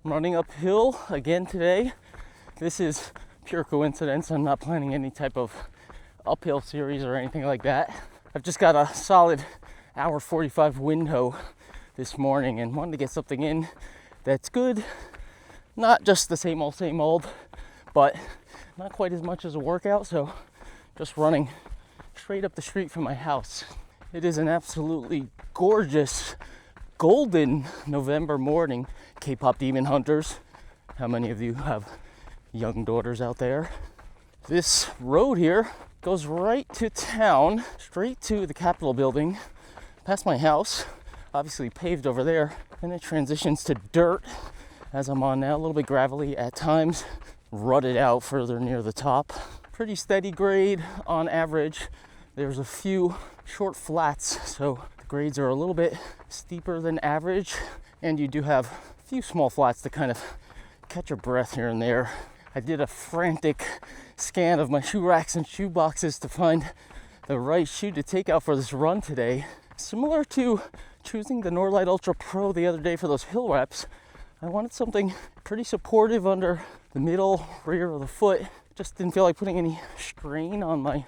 I'm running uphill again today. This is pure coincidence. I'm not planning any type of uphill series or anything like that. I've just got a solid hour 45 window this morning and wanted to get something in that's good. Not just the same old, but not quite as much as a workout. So just running straight up the street from my house. It is an absolutely gorgeous golden November morning. K-pop demon hunters, how many of you have young daughters out there? This road here goes right to town, straight to the Capitol building, past my house, obviously paved over there, and it transitions to dirt as I'm on now, a little bit gravelly at times, rutted out further near the top. Pretty steady grade on average. There's a few short flats, so the grades are a little bit steeper than average, and you do have a few small flats to kind of catch your breath here and there. I did a frantic scan of my shoe racks and shoe boxes to find the right shoe to take out for this run today. Similar to choosing the Nordlite Ultra Pro the other day for those hill reps, I wanted something pretty supportive under the middle, rear of the foot. Just didn't feel like putting any strain on my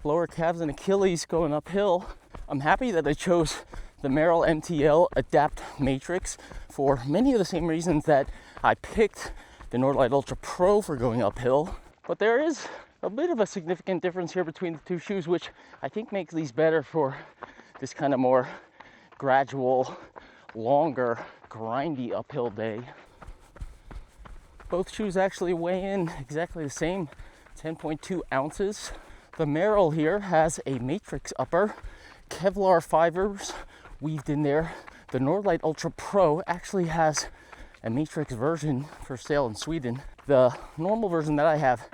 lower calves and Achilles going uphill. I'm happy that I chose the Merrell MTL Adapt Matryx for many of the same reasons that I picked the Nordlite Ultra Pro for going uphill. But there is a bit of a significant difference here between the two shoes, which I think makes these better for this kind of more gradual, longer, grindy uphill day. Both shoes actually weigh in exactly the same, 10.2 ounces. The Merrell here has a matrix upper, Kevlar fibers weaved in there. The Nordlite Ultra Pro actually has a matrix version for sale in Sweden. The normal version that I have,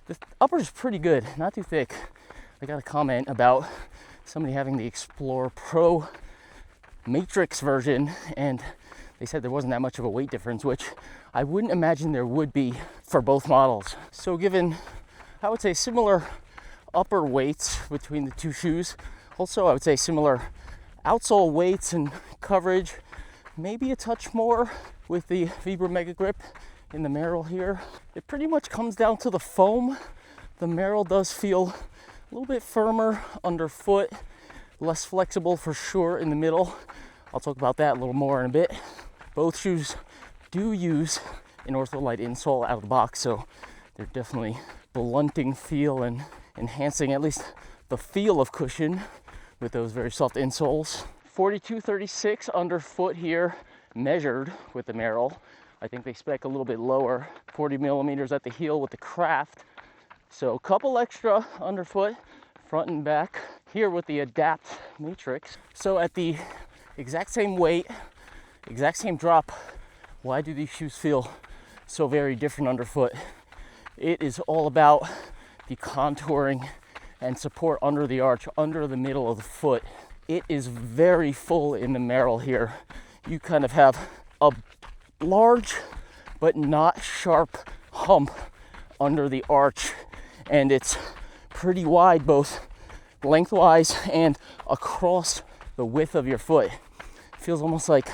the upper is pretty good, not too thick. I got a comment about somebody having the Explorer Pro matrix version, and they said there wasn't that much of a weight difference, which I wouldn't imagine there would be for both models. So given, I would say, similar upper weights between the two shoes, also I would say similar outsole weights and coverage, maybe a touch more with the Vibra Mega Grip in the Merrell here. It pretty much comes down to the foam. The Merrell does feel a little bit firmer underfoot, less flexible for sure in the middle. I'll talk about that a little more in a bit. Both shoes do use an Ortholite insole out of the box, so they're definitely blunting feel and enhancing at least the feel of cushion with those very soft insoles. 42.36 underfoot here, measured with the Merrell. I think they spec a little bit lower, 40 millimeters at the heel with the Craft. So a couple extra underfoot, front and back, here with the Adapt Matryx. So at the exact same weight, exact same drop, why do these shoes feel so very different underfoot? It is all about the contouring and support under the arch, under the middle of the foot. It is very full in the Merrell here. You kind of have a large but not sharp hump under the arch, and it's pretty wide both lengthwise and across the width of your foot. It feels almost like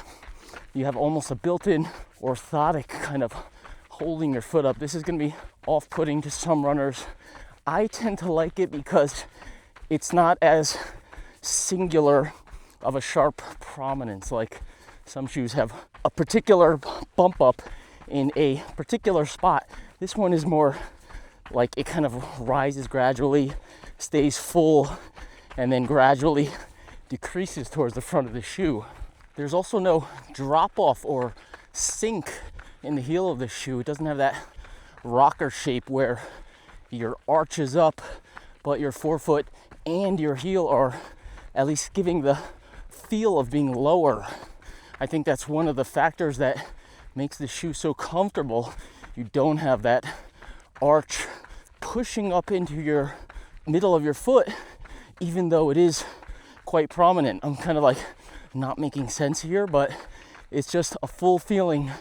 you have almost a built-in orthotic kind of holding your foot up. This is going to be off-putting to some runners. I tend to like it because it's not as singular of a sharp prominence. Like some shoes have a particular bump up in a particular spot. This one is more like it kind of rises gradually, stays full, and then gradually decreases towards the front of the shoe. There's also no drop off or sink in the heel of the shoe. It doesn't have that rocker shape where your arch is up, but your forefoot and your heel are at least giving the feel of being lower. I think that's one of the factors that makes the shoe so comfortable. You don't have that arch pushing up into your middle of your foot, even though it is quite prominent. I'm kind of like not making sense here, but it's just a full feeling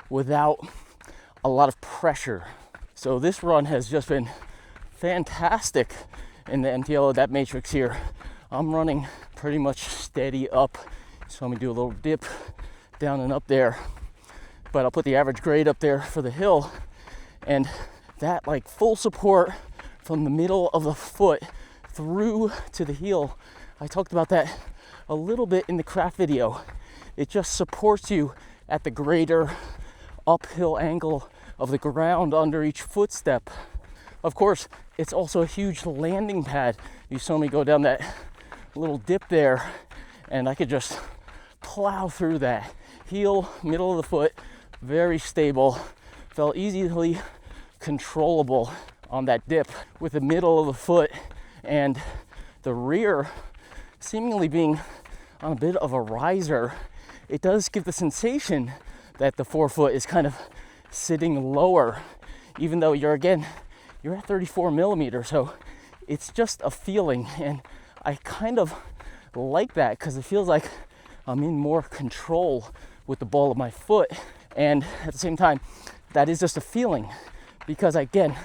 without a lot of pressure. So this run has just been fantastic in the MTL Adapt Matryx here. I'm running pretty much steady up. So let me do a little dip down and up there. but I'll put the average grade up there for the hill. And that like full support from the middle of the foot through to the heel, I talked about that a little bit in the craft video. It just supports you at the greater uphill angle of the ground under each footstep. Of course, it's also a huge landing pad. You saw me go down that little dip there, and I could just plow through that. Heel, middle of the foot, very stable, felt easily controllable on that dip with the middle of the foot and the rear seemingly being on a bit of a riser. It does give the sensation that the forefoot is kind of sitting lower, even though you're at 34 millimeters, so it's just a feeling, and I kind of like that because it feels like I'm in more control with the ball of my foot. And at the same time, that is just a feeling, because again,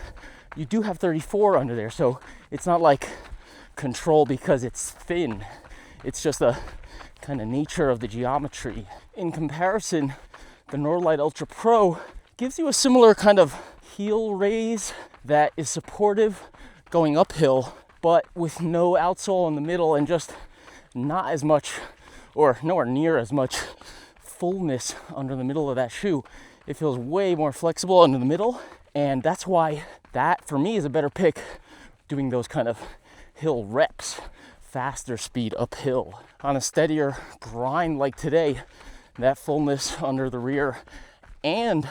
you do have 34 under there, so it's not like control because it's thin. It's just a kind of nature of the geometry. In comparison, the Nordlite Ultra Pro gives you a similar kind of heel raise that is supportive going uphill, but with no outsole in the middle and just not as much, or nowhere near as much, fullness under the middle of that shoe. It feels way more flexible under the middle, and that's why that for me is a better pick doing those kind of hill reps, faster speed uphill. On a steadier grind like today, that fullness under the rear and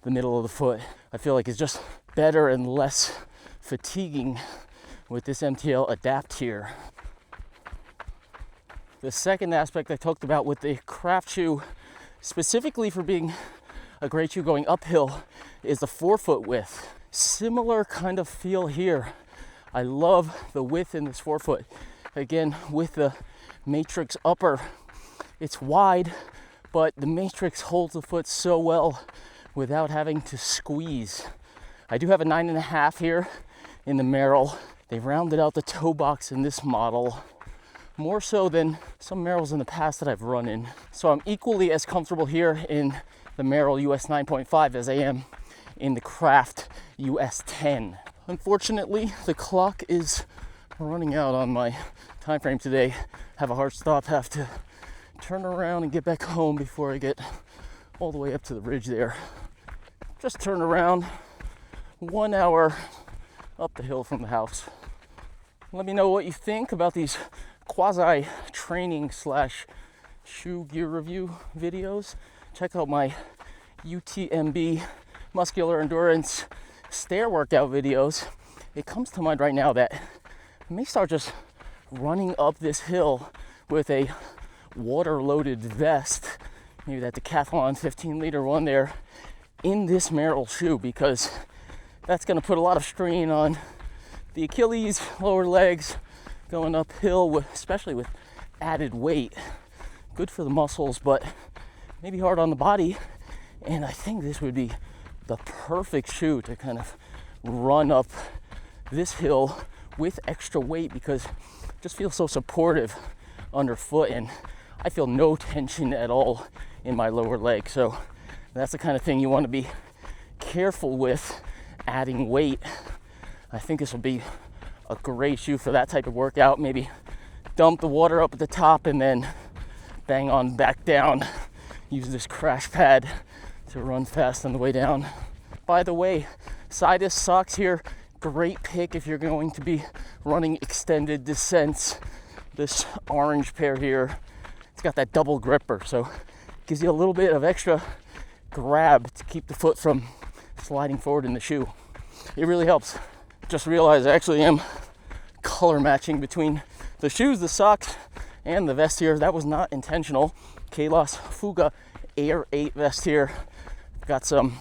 the middle of the foot, I feel like is just better and less fatiguing with this MTL Adapt here. The second aspect I talked about with the craft shoe, specifically for being a great shoe going uphill, is the forefoot width. Similar kind of feel here. I love the width in this forefoot. Again, with the Matryx upper, it's wide, but the Matryx holds the foot so well without having to squeeze. I do have a 9.5 here in the Merrell. They rounded out the toe box in this model, more so than some Merrells in the past that I've run in. So I'm equally as comfortable here in the Merrell US 9.5 as I am in the Craft US 10. Unfortunately, the clock is running out on my time frame today. Have a hard stop, have to turn around and get back home before I get all the way up to the ridge there. Just turn around, 1 hour up the hill from the house. Let me know what you think about these quasi training / shoe gear review videos. Check out my UTMB muscular endurance stair workout videos. It comes to mind right now that I may start just running up this hill with a water loaded vest, maybe that Decathlon 15-liter one there, in this Merrell shoe, because that's going to put a lot of strain on the Achilles, lower legs, going uphill, especially with added weight. Good for the muscles, but maybe hard on the body. And I think this would be the perfect shoe to kind of run up this hill with extra weight, because it just feels so supportive underfoot, and I feel no tension at all in my lower leg. So that's the kind of thing you want to be careful with adding weight. I think this will be a great shoe for that type of workout. Maybe dump the water up at the top and then bang on back down. Use this crash pad to run fast on the way down. By the way, Sidus socks here, great pick if you're going to be running extended descents. This orange pair here, it's got that double gripper, so it gives you a little bit of extra grab to keep the foot from sliding forward in the shoe. It really helps. Just realized I actually am color matching between the shoes, the socks, and the vest here. That was not intentional. Kalos Fuga Air 8 vest here. Got some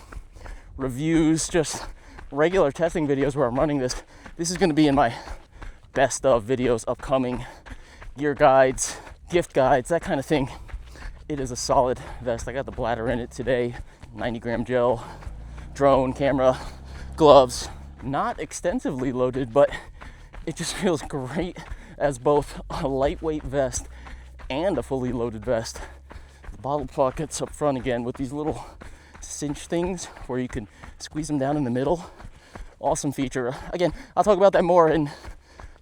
reviews, just regular testing videos where I'm running this. This is going to be in my best of videos upcoming, gear guides, gift guides, that kind of thing. It is a solid vest. I got the bladder in it today, 90-gram gel, drone, camera, gloves. Not extensively loaded, but it just feels great as both a lightweight vest and a fully loaded vest. The bottle pockets up front again with these little cinch things where you can squeeze them down in the middle. Awesome feature. Again, I'll talk about that more in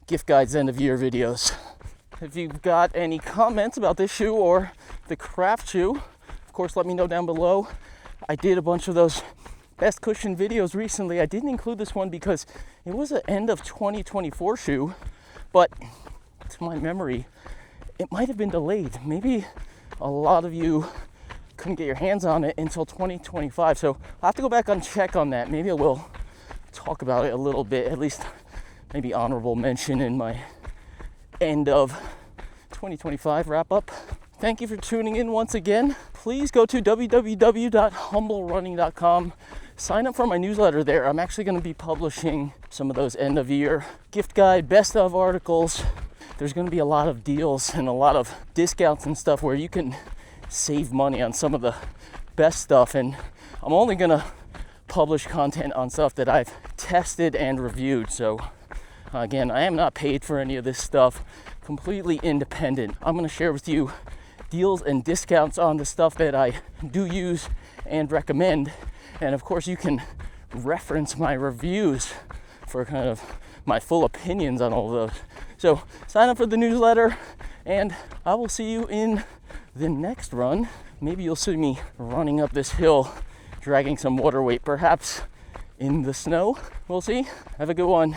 gift guides end of year videos. If you've got any comments about this shoe or the craft shoe, of course, let me know down below. I did a bunch of those best cushion videos recently. I didn't include this one because it was an end of 2024 shoe, but to my memory, it might have been delayed. Maybe a lot of you couldn't get your hands on it until 2025. So I'll have to go back and check on that. Maybe I will talk about it a little bit, at least maybe honorable mention in my end of 2025 wrap up. Thank you for tuning in once again. Please go to www.humblerunning.com. Sign up for my newsletter there. I'm actually going to be publishing some of those end of year gift guide, best of articles. There's going to be a lot of deals and a lot of discounts and stuff where you can save money on some of the best stuff. And I'm only going to publish content on stuff that I've tested and reviewed. So again, I am not paid for any of this stuff, completely independent. I'm going to share with you deals and discounts on the stuff that I do use and recommend. And of course, you can reference my reviews for kind of my full opinions on all of those. So sign up for the newsletter, and I will see you in the next run. Maybe you'll see me running up this hill, dragging some water weight, perhaps in the snow. We'll see. Have a good one.